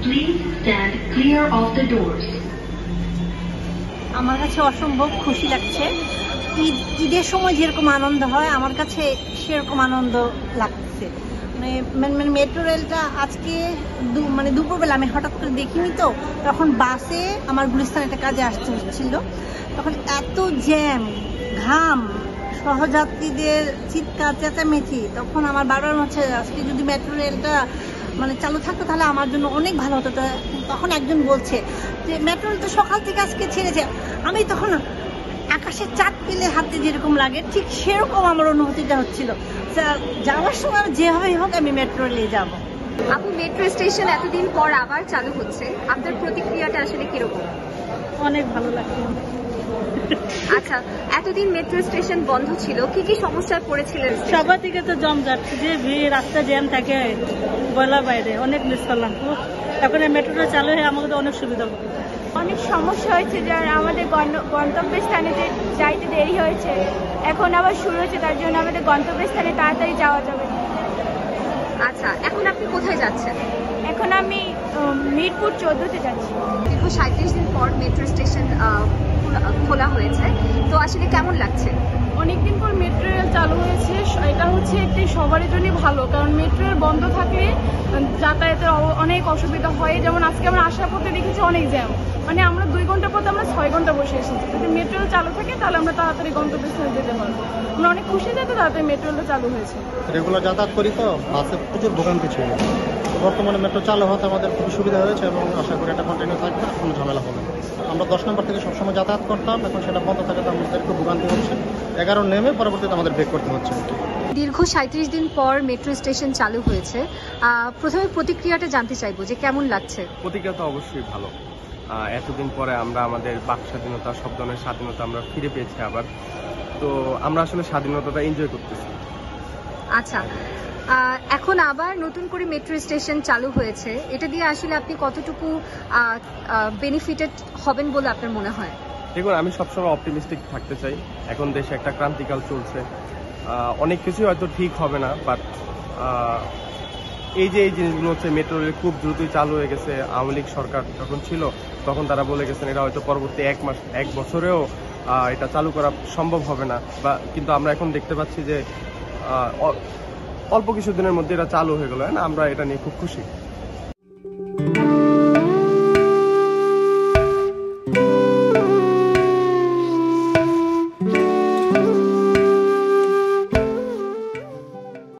Please stand clear of the doors. আমার কাছে অসম্ভব খুশি লাগছে। ঈদের সময় যেরকম আনন্দ হয় আমার কাছে সেরকম আনন্দ লাগছে। মানে মেট্রো রেলটা আজকে দুপুরবেলা আমি হঠাৎ করে দেখিনি, তো তখন বাসে আমার গুলিস্তান একটা কাজে আসতে হচ্ছিল, তখন এত জ্যাম, ঘাম, সহযাত্রীদের চিৎকার চেঁচামেচি, তখন আমার বারবার হচ্ছে আজকে যদি মেট্রো রেলটা চালু থাকতো তাহলে আমার জন্য অনেক ভালো হতো। তখন একজন বলছে যে মেট্রো রেল তো সকাল থেকে আজকে ছেড়েছে। আমি তখন আকাশের চাঁদ পেলে হাতে যেরকম লাগে ঠিক সেরকম আমার অনুভূতিটা হচ্ছিল। যাওয়ার সময় যেভাবেই হোক আমি মেট্রো রেলে যাব। আপু, মেট্রো স্টেশন এতদিন পর আবার চালু হচ্ছে, আপনার প্রতিক্রিয়াটা আসলে কিরকম? অনেক ভালো লাগছে। আচ্ছা, এতদিন মেট্রো স্টেশন বন্ধ ছিল, কি কি সমস্যায় পড়েছিলেন? সবার দিকে তো জমজট, যে ভিড়, রাস্তা জ্যাম থাকে, বলার বাইরে অনেক মিস করলাম। এখন এই মেট্রোটা চালু হয়ে আমাকে তো অনেক সুবিধা হবে। অনেক সমস্যা হয়েছে, যার আমাদের গন্তব্যস্থানে যে যাইতে দেরি হয়েছে, এখন আবার শুরু হচ্ছে, তার জন্য আমাদের গন্তব্যস্থানে তাড়াতাড়ি যাওয়া যাবে। আচ্ছা, এখন আপনি কোথায় যাচ্ছেন? এখন আমি মিরপুর 14-তে যাচ্ছি। দীর্ঘ 37 দিন পর মেট্রো স্টেশন খোলা হয়েছে, তো আসলে কেমন লাগছে? অনেকদিন পর মেট্রো রেল চালু হয়েছে, এটা হচ্ছে একটি সবারই জন্যই ভালো, কারণ মেট্রো রেল বন্ধ থাকলে যাতায়াতের অনেক অসুবিধা হয়। যেমন আজকে আমরা আসার পথে দেখেছি অনেক জ্যাম, আমরা 2 ঘন্টা পথে আমরা 6 ঘন্টা বসে এসেছি। যদি মেট্রো রেল চালু থাকে তাহলে আমরা তাড়াতাড়ি গন্তব্যস্থলে যেতে পারবো। আমরা অনেক খুশি যাতে তাড়াতাড়ি মেট্রো রেল চালু হয়েছে। রেগুলার যাতায়াত করি, তো বাসে প্রচুর ভোগান্তি ছিল। বর্তমানে মেট্রো চালু হতে আমাদের খুবই সুবিধা হয়েছে এবং আশা করি এটা কন্টিনিউ থাকবে, কোনো ঝামেলা হবে না। আমরা 10 নম্বর থেকে সবসময় যাতায়াত করতাম, এখন সেটা বন্ধ থাকাতে আমাদের একটু ভোগান্তি হচ্ছে। 11 নেমে পরবর্তীতে আমাদের ব্রেক করতে হচ্ছে। দীর্ঘ 37 দিন পর মেট্রো স্টেশন চালু হয়েছে, প্রথমে প্রতিক্রিয়াটা জানতে চাইবো যে কেমন লাগছে? প্রতিক্রিয়া তো অবশ্যই ভালো। এতদিন পরে আমরা আমাদের বাক স্বাধীনতা, সব ধরনের স্বাধীনতা আমরা ফিরে পেয়েছি আবার। তো আমরা আসলে স্বাধীনতাটা এনজয় করতেছি। আচ্ছা, এখন আবার নতুন করে মেট্রো স্টেশন চালু হয়েছে, এটা দিয়ে আসলে আপনি কতটুকু বেনিফিটেড হবেন বলে আপনার মনে হয়? দেখুন, আমি সবসময় অপটিমিস্টিক থাকতে চাই। এখন দেশে একটা ক্রান্তিকাল চলছে, অনেক কিছুই হয়তো ঠিক হবে না, বাট এই জিনিসগুলো হচ্ছে মেট্রো রেল খুব দ্রুতই চালু হয়ে গেছে। আওয়ামী লীগ সরকার যখন ছিল তখন তারা বলে গেছেন এটা হয়তো পরবর্তী 1 বছরেও এটা চালু করা সম্ভব হবে না, কিন্তু আমরা এখন দেখতে পাচ্ছি যে অল্প কিছু দিনের মধ্যে এটা চালু হয়ে গেল। আমরা এটা নিয়ে খুব খুশি।